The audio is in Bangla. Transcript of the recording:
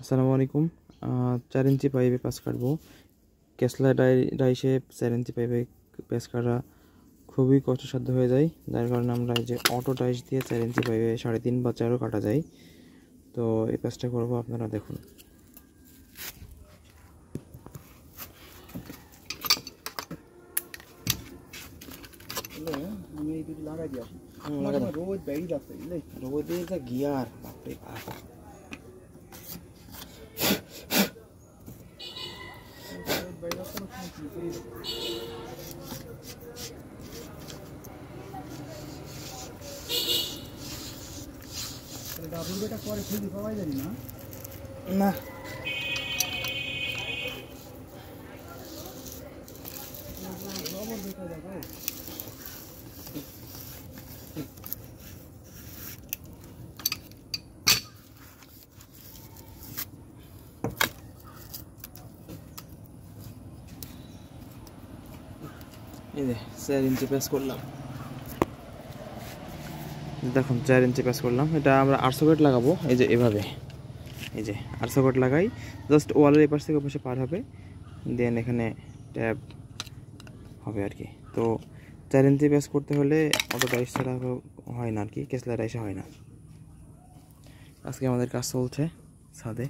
আসসালামু আলাইকুম। 4 ইঞ্চি পাইপে পাস কাটবো। কেসলা ডাইসে 4 ইঞ্চি পাইপে পেস কাটা খুবই কষ্টসাধ্য হয়ে যায়, যার কারণে আমরা এই যে অটো ডাইস দিয়ে 4 ইঞ্চি পাইপে 3.5 বা 4ও কাটা যায়। তো এই পেসটা করবো, আপনারা দেখুন। আমি এই দুটো লাগাই দিই। রোদ বেড়ে যাচ্ছে, রোদে যা গিয়ার বাপরে বাপ। ডাবল বেটা পরে খুঁজে পাওয়া যাবে না। না রবার বেটা যাবে। এই যে 4 ইঞ্চি পেস করলাম, দেখুন 4 ইঞ্চি পেস করলাম। এটা আমরা 8 সকেট লাগাবো। এই যে এভাবে, এই যে 8 সকেট লাগাই, জাস্ট ওয়ালের এপাশ থেকে ওপাশে পার হবে, দেন এখানে ট্যাব হবে আর কি। তো 4 ইঞ্চি পেস করতে হলে অটো ডাইস ছাড়া হয় না আর কি, কেসলা ডাইসে হয় না। আজকে আমাদের কাজ চলছে ছাদে।